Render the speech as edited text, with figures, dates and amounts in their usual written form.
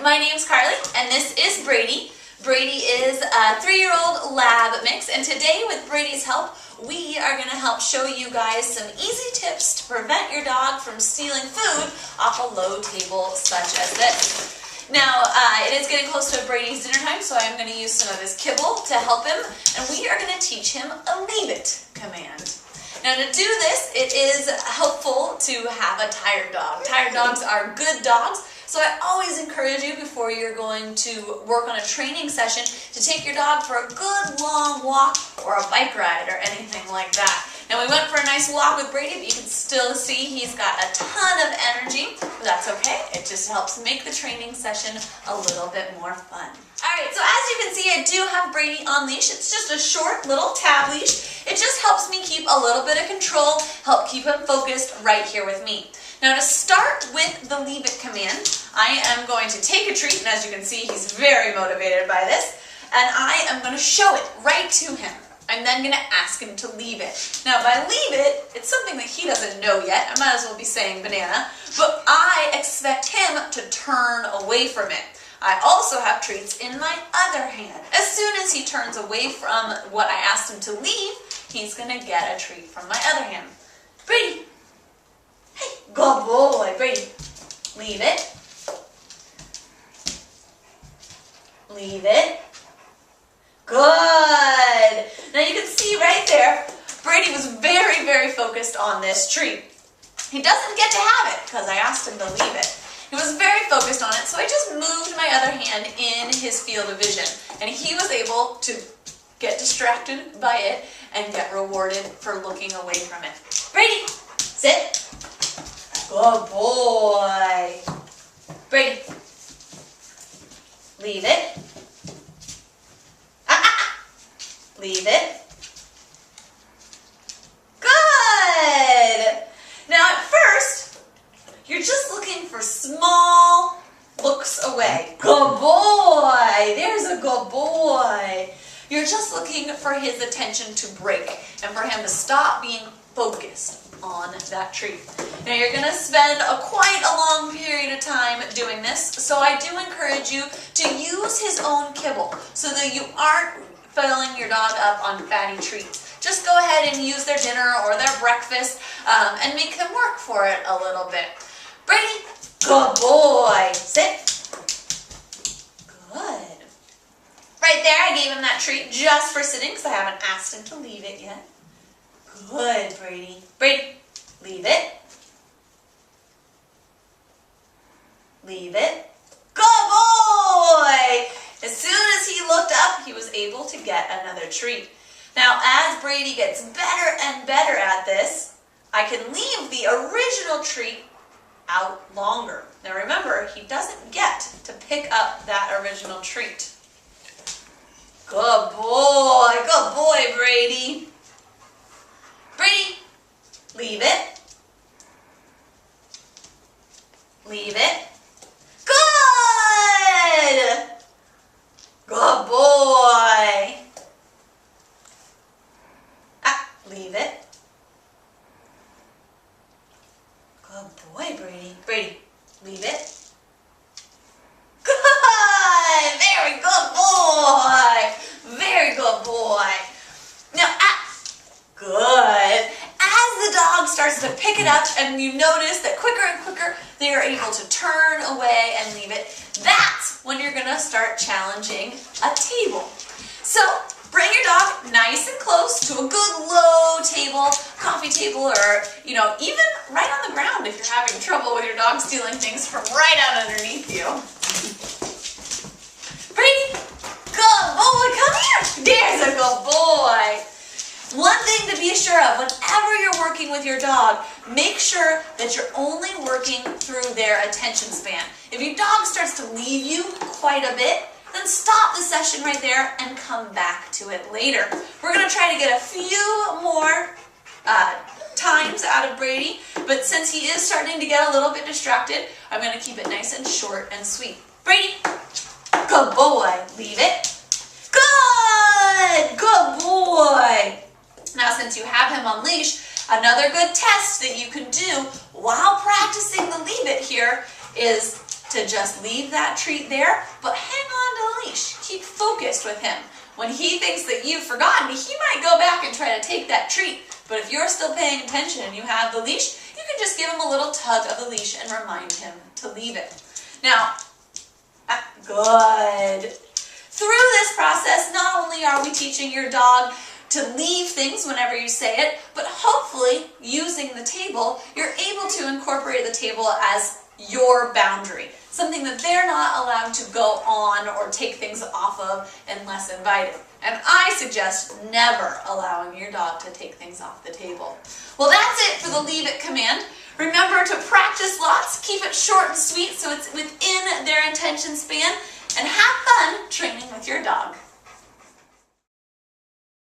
My name's Carly, and this is Brady. Brady is a 3-year-old lab mix, and today, with Brady's help, we are going to help show you guys some easy tips to prevent your dog from stealing food off a low table such as this. Now, it is getting close to Brady's dinner time, so I'm going to use some of his kibble to help him, and we are going to teach him a leave it command. Now, to do this, it is helpful to have a tired dog. Tired dogs are good dogs, so I always encourage you before you're going to work on a training session to take your dog for a good long walk or a bike ride or anything like that. Now, we went for a nice walk with Brady, but you can still see he's got a ton of energy, but that's okay. It just helps make the training session a little bit more fun. Alright, so as you can see, I do have Brady on leash. It's just a short little tab leash. It just helps me keep a little bit of control, help keep him focused right here with me. Now, to start with the leave it command, I am going to take a treat, and as you can see, he's very motivated by this, and I am going to show it right to him. I'm then going to ask him to leave it. Now, by leave it, it's something that he doesn't know yet. I might as well be saying banana, but I expect him to turn away from it. I also have treats in my other hand. As soon as he turns away from what I asked him to leave, he's going to get a treat from my other hand. Brady, hey, good boy, Brady. Leave it. Leave it. Good. Now you can see right there, Brady was very, very focused on this treat. He doesn't get to have it because I asked him to leave it. He was very focused on it, so I just moved my other hand in his field of vision, and he was able to get distracted by it and get rewarded for looking away from it. Brady, sit. Good boy. Brady, leave it. Leave it. Good. Now at first, you're just looking for small looks away. Good boy. There's a good boy. You're just looking for his attention to break and for him to stop being focused on that treat. Now you're going to spend quite a long period of time doing this, so I do encourage you to use his own kibble so that you aren't filling your dog up on fatty treats. Just go ahead and use their dinner or their breakfast and make them work for it a little bit. Brady, good boy. Sit. Good. Right there, I gave him that treat just for sitting because I haven't asked him to leave it yet. Good, Brady. Brady, leave it. Leave it. Good boy! As soon as he looked up, he was able to get another treat. Now, as Brady gets better and better at this, I can leave the original treat out longer. Now remember, he doesn't get to pick up that original treat. Good boy, Brady. Brady, leave it. Leave it. Good! Good boy. Leave it. Good boy, Brady. Brady, leave it. Good! Very good boy. Very good boy. Now, good. As the dog starts to pick it up and you notice that quicker and quicker they are able to turn away and leave it, that's when you're going to start challenging a table. So bring your dog nice and close to a good low table, coffee table, or even right on the ground if you're having trouble with your dog stealing things from right out underneath you. Brady, good boy, come here. There's a good boy. One thing to be sure of, whenever you're working with your dog, make sure that you're only working through their attention span. If your dog starts to leave you quite a bit, then stop the session right there and come back to it later. We're going to try to get a few more times out of Brady, but since he is starting to get a little bit distracted, I'm going to keep it nice and short and sweet. Brady, good boy. Leave it. Good boy. Now, since you have him on leash, another good test that you can do while practicing the leave it here is to just leave that treat there, but hang on to the leash. Keep focused with him. When he thinks that you've forgotten, he might go back and try to take that treat. But if you're still paying attention and you have the leash, you can just give him a little tug of the leash and remind him to leave it. Now, good. Through this process, not only are we teaching your dog to leave things whenever you say it, but hopefully using the table, you're able to incorporate the table as your boundary. Something that they're not allowed to go on or take things off of unless invited. And I suggest never allowing your dog to take things off the table. Well, that's it for the leave it command. Remember to practice lots, keep it short and sweet so it's within their attention span, and have fun training with your dog.